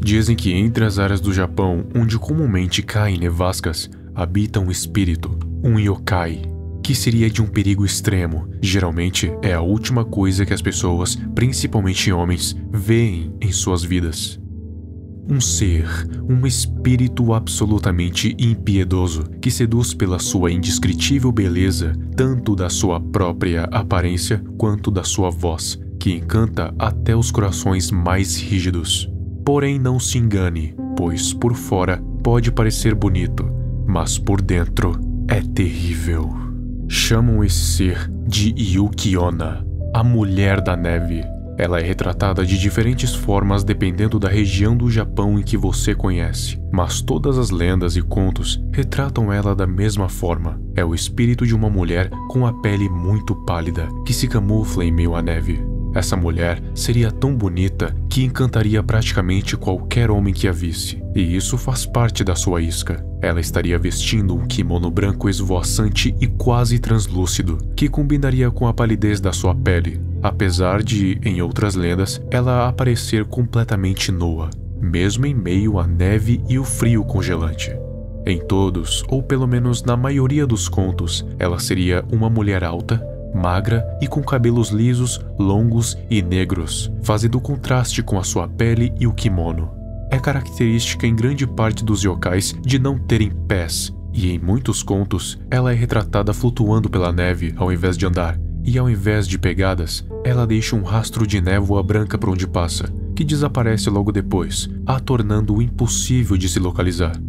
Dizem que entre as áreas do Japão onde comumente caem nevascas, habita um espírito, um yokai, que seria de um perigo extremo. Geralmente é a última coisa que as pessoas, principalmente homens, veem em suas vidas. Um ser, um espírito absolutamente impiedoso que seduz pela sua indescritível beleza, tanto da sua própria aparência quanto da sua voz, que encanta até os corações mais rígidos. Porém, não se engane, pois por fora pode parecer bonito, mas por dentro é terrível. Chamam esse ser de Yuki-onna, a Mulher da Neve. Ela é retratada de diferentes formas dependendo da região do Japão em que você conhece, mas todas as lendas e contos retratam ela da mesma forma. É o espírito de uma mulher com a pele muito pálida, que se camufla em meio à neve. Essa mulher seria tão bonita que encantaria praticamente qualquer homem que a visse, e isso faz parte da sua isca. Ela estaria vestindo um kimono branco esvoaçante e quase translúcido, que combinaria com a palidez da sua pele, apesar de, em outras lendas, ela aparecer completamente nua, mesmo em meio à neve e o frio congelante. Em todos, ou pelo menos na maioria dos contos, ela seria uma mulher alta, magra e com cabelos lisos, longos e negros, fazendo contraste com a sua pele e o kimono. É característica em grande parte dos yokais de não terem pés, e em muitos contos ela é retratada flutuando pela neve ao invés de andar, e ao invés de pegadas, ela deixa um rastro de névoa branca por onde passa, que desaparece logo depois, a tornando impossível de se localizar.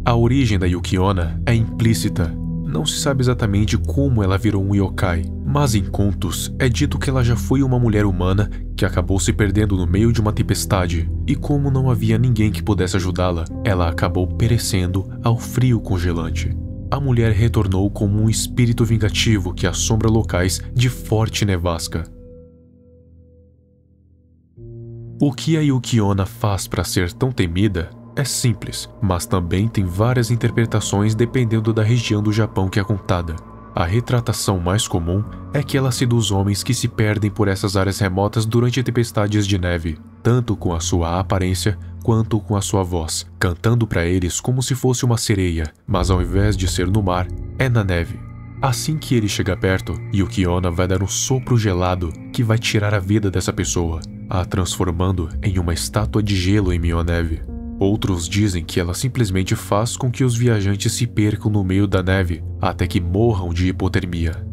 A origem da Yuki-onna é implícita. Não se sabe exatamente como ela virou um yokai, mas em contos é dito que ela já foi uma mulher humana que acabou se perdendo no meio de uma tempestade, e como não havia ninguém que pudesse ajudá-la, ela acabou perecendo ao frio congelante. A mulher retornou como um espírito vingativo que assombra locais de forte nevasca. O que a Yuki-onna faz para ser tão temida é simples, mas também tem várias interpretações dependendo da região do Japão que é contada. A retratação mais comum é que ela seduz homens que se perdem por essas áreas remotas durante tempestades de neve, tanto com a sua aparência quanto com a sua voz, cantando para eles como se fosse uma sereia, mas ao invés de ser no mar, é na neve. Assim que ele chega perto, Yuki-onna vai dar um sopro gelado que vai tirar a vida dessa pessoa, a transformando em uma estátua de gelo em meio à neve. Outros dizem que ela simplesmente faz com que os viajantes se percam no meio da neve até que morram de hipotermia.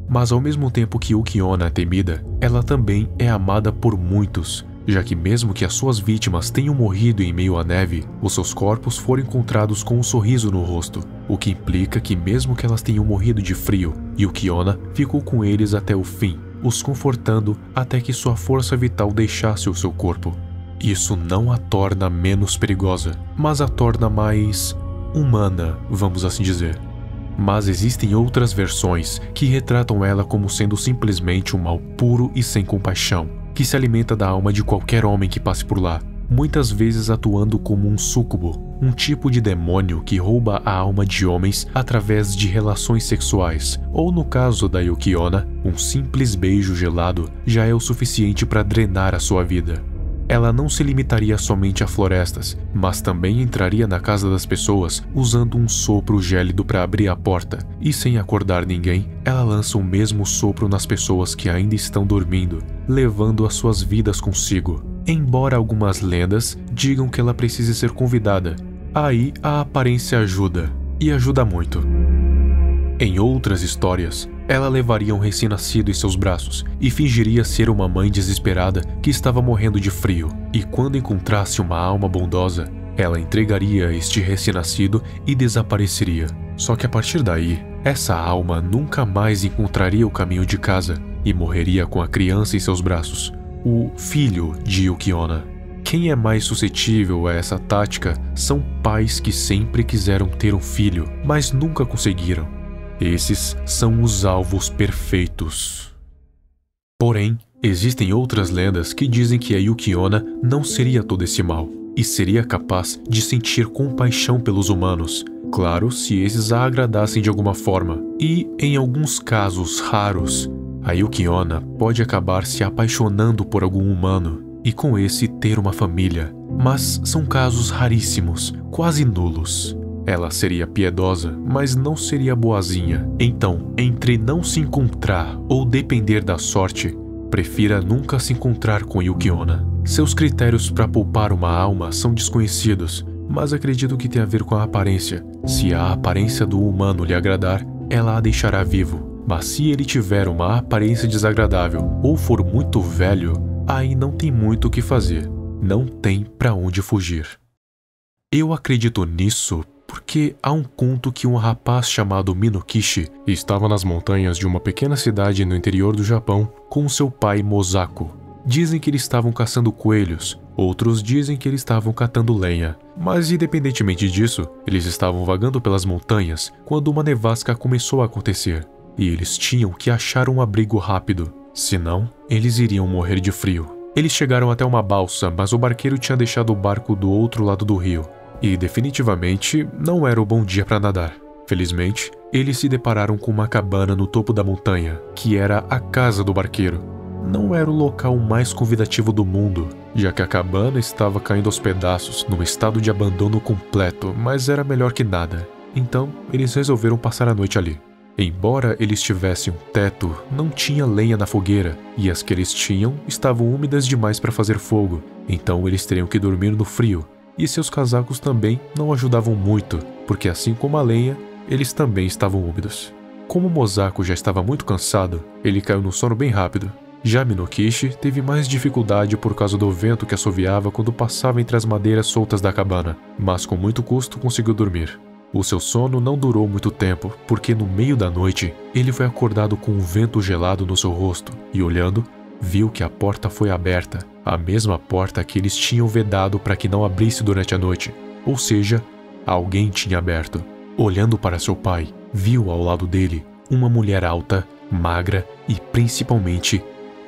Mas ao mesmo tempo que Yuki-onna é temida, ela também é amada por muitos, já que mesmo que as suas vítimas tenham morrido em meio à neve, os seus corpos foram encontrados com um sorriso no rosto, o que implica que mesmo que elas tenham morrido de frio, Yuki-onna ficou com eles até o fim, os confortando até que sua força vital deixasse o seu corpo. Isso não a torna menos perigosa, mas a torna mais humana, vamos assim dizer. Mas existem outras versões que retratam ela como sendo simplesmente um mal puro e sem compaixão, que se alimenta da alma de qualquer homem que passe por lá, muitas vezes atuando como um súcubo, um tipo de demônio que rouba a alma de homens através de relações sexuais, ou no caso da Yuki-onna, um simples beijo gelado já é o suficiente para drenar a sua vida. Ela não se limitaria somente a florestas, mas também entraria na casa das pessoas usando um sopro gélido para abrir a porta, e sem acordar ninguém, ela lança o mesmo sopro nas pessoas que ainda estão dormindo, levando as suas vidas consigo. Embora algumas lendas digam que ela precise ser convidada, aí a aparência ajuda, e ajuda muito. Em outras histórias, ela levaria um recém-nascido em seus braços e fingiria ser uma mãe desesperada que estava morrendo de frio, e quando encontrasse uma alma bondosa, ela entregaria este recém-nascido e desapareceria. Só que a partir daí, essa alma nunca mais encontraria o caminho de casa e morreria com a criança em seus braços, o filho de Yuki-onna. Quem é mais suscetível a essa tática são pais que sempre quiseram ter um filho, mas nunca conseguiram. Esses são os alvos perfeitos. Porém, existem outras lendas que dizem que a Yuki-onna não seria todo esse mal, e seria capaz de sentir compaixão pelos humanos, claro, se esses a agradassem de alguma forma. E, em alguns casos raros, a Yuki-onna pode acabar se apaixonando por algum humano, e com esse ter uma família. mas são casos raríssimos, quase nulos. Ela seria piedosa, mas não seria boazinha. Então, entre não se encontrar ou depender da sorte, prefira nunca se encontrar com Yuki-onna. Seus critérios para poupar uma alma são desconhecidos, mas acredito que tem a ver com a aparência. Se a aparência do humano lhe agradar, ela a deixará vivo. Mas se ele tiver uma aparência desagradável ou for muito velho, aí não tem muito o que fazer. Não tem para onde fugir. Eu acredito nisso porque há um conto que um rapaz chamado Minokishi estava nas montanhas de uma pequena cidade no interior do Japão com seu pai Mosako. Dizem que eles estavam caçando coelhos, outros dizem que eles estavam catando lenha. Mas independentemente disso, eles estavam vagando pelas montanhas quando uma nevasca começou a acontecer. E eles tinham que achar um abrigo rápido, senão eles iriam morrer de frio. Eles chegaram até uma balsa, mas o barqueiro tinha deixado o barco do outro lado do rio. E definitivamente não era o bom dia para nadar. Felizmente, eles se depararam com uma cabana no topo da montanha, que era a casa do barqueiro. Não era o local mais convidativo do mundo, já que a cabana estava caindo aos pedaços, num estado de abandono completo, mas era melhor que nada. Então, eles resolveram passar a noite ali. Embora eles tivessem um teto, não tinha lenha na fogueira, e as que eles tinham estavam úmidas demais para fazer fogo, então eles teriam que dormir no frio. E seus casacos também não ajudavam muito, porque assim como a lenha, eles também estavam úmidos. Como Mosako já estava muito cansado, ele caiu no sono bem rápido. Já Minokishi teve mais dificuldade por causa do vento que assoviava quando passava entre as madeiras soltas da cabana, mas com muito custo conseguiu dormir. O seu sono não durou muito tempo, porque no meio da noite, ele foi acordado com um vento gelado no seu rosto e olhando, viu que a porta foi aberta, a mesma porta que eles tinham vedado para que não abrisse durante a noite, ou seja, alguém tinha aberto. Olhando para seu pai, viu ao lado dele uma mulher alta, magra e principalmente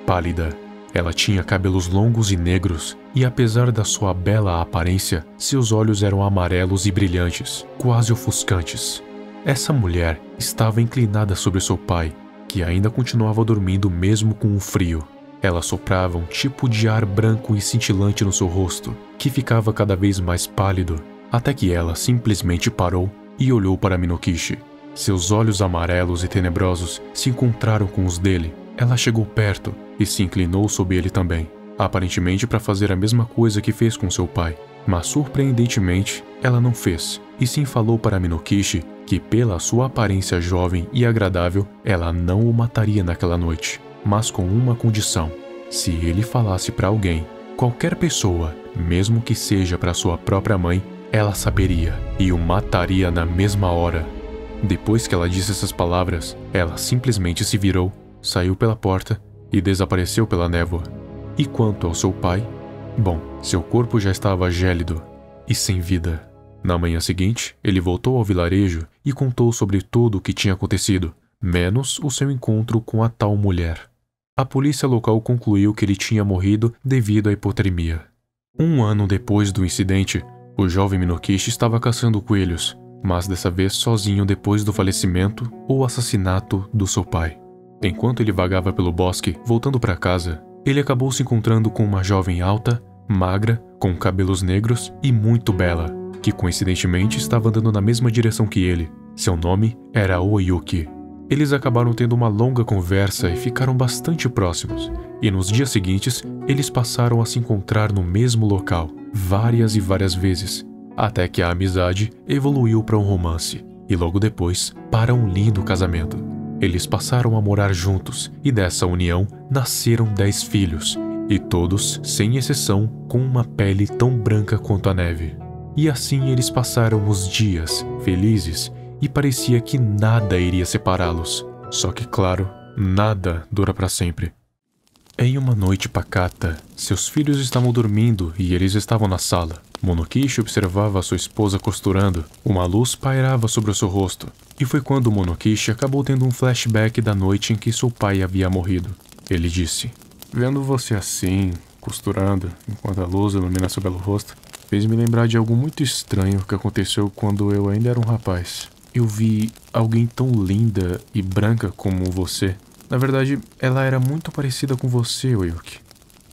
pálida. Ela tinha cabelos longos e negros, e apesar da sua bela aparência, seus olhos eram amarelos e brilhantes, quase ofuscantes. Essa mulher estava inclinada sobre seu pai, que ainda continuava dormindo mesmo com o frio. Ela soprava um tipo de ar branco e cintilante no seu rosto, que ficava cada vez mais pálido, até que ela simplesmente parou e olhou para Minokishi. Seus olhos amarelos e tenebrosos se encontraram com os dele. Ela chegou perto e se inclinou sob ele também, aparentemente para fazer a mesma coisa que fez com seu pai. Mas surpreendentemente, ela não fez, e sim falou para Minokishi que pela sua aparência jovem e agradável, ela não o mataria naquela noite, mas com uma condição: se ele falasse para alguém, qualquer pessoa, mesmo que seja para sua própria mãe, ela saberia e o mataria na mesma hora. Depois que ela disse essas palavras, ela simplesmente se virou, saiu pela porta e desapareceu pela névoa. E quanto ao seu pai, bom, seu corpo já estava gélido e sem vida. Na manhã seguinte, ele voltou ao vilarejo e contou sobre tudo o que tinha acontecido, menos o seu encontro com a tal mulher. A polícia local concluiu que ele tinha morrido devido à hipotermia. Um ano depois do incidente, o jovem Minokishi estava caçando coelhos, mas dessa vez sozinho depois do falecimento ou assassinato do seu pai. Enquanto ele vagava pelo bosque, voltando para casa, ele acabou se encontrando com uma jovem alta, magra, com cabelos negros e muito bela, que coincidentemente estava andando na mesma direção que ele. Seu nome era Oyuki. Eles acabaram tendo uma longa conversa e ficaram bastante próximos, e nos dias seguintes, eles passaram a se encontrar no mesmo local, várias e várias vezes, até que a amizade evoluiu para um romance, e logo depois, para um lindo casamento. Eles passaram a morar juntos, e dessa união nasceram 10 filhos, e todos, sem exceção, com uma pele tão branca quanto a neve. E assim eles passaram os dias, felizes, e parecia que nada iria separá-los. Só que, claro, nada dura para sempre. Em uma noite pacata, seus filhos estavam dormindo e eles estavam na sala. Monokishi observava a sua esposa costurando. Uma luz pairava sobre o seu rosto. E foi quando Monokishi acabou tendo um flashback da noite em que seu pai havia morrido. Ele disse: "Vendo você assim, costurando, enquanto a luz ilumina seu belo rosto, fez me lembrar de algo muito estranho que aconteceu quando eu ainda era um rapaz. Eu vi alguém tão linda e branca como você. Na verdade, ela era muito parecida com você, Oyuki.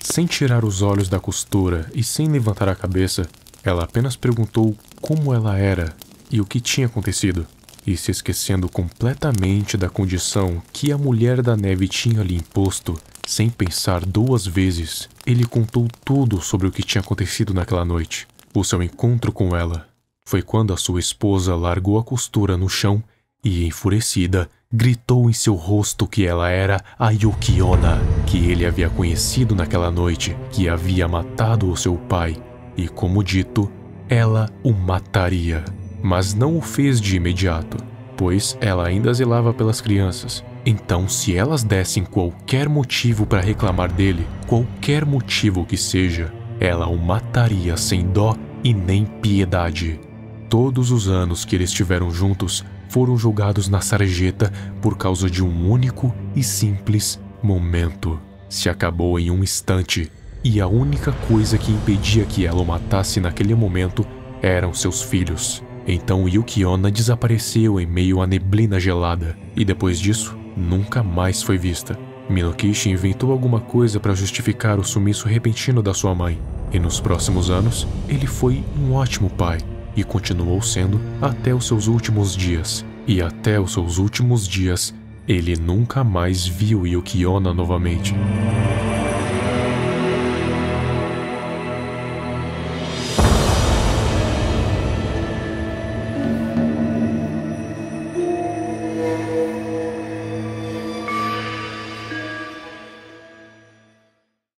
Sem tirar os olhos da costura e sem levantar a cabeça, ela apenas perguntou como ela era e o que tinha acontecido. E se esquecendo completamente da condição que a Mulher da Neve tinha lhe imposto, sem pensar 2 vezes, ele contou tudo sobre o que tinha acontecido naquela noite. O seu encontro com ela. Foi quando a sua esposa largou a costura no chão e, enfurecida, gritou em seu rosto que ela era a Yuki-onna, que ele havia conhecido naquela noite, que havia matado o seu pai, e, como dito, ela o mataria. Mas não o fez de imediato, pois ela ainda zelava pelas crianças. Então, se elas dessem qualquer motivo para reclamar dele, qualquer motivo que seja, ela o mataria sem dó e nem piedade. Todos os anos que eles estiveram juntos foram jogados na sarjeta por causa de um único e simples momento. Se acabou em um instante, e a única coisa que impedia que ela o matasse naquele momento eram seus filhos. Então Yuki-onna desapareceu em meio à neblina gelada, e depois disso, nunca mais foi vista. Minokichi inventou alguma coisa para justificar o sumiço repentino da sua mãe, e nos próximos anos, ele foi um ótimo pai, e continuou sendo até os seus últimos dias. E até os seus últimos dias, ele nunca mais viu Yuki-onna novamente.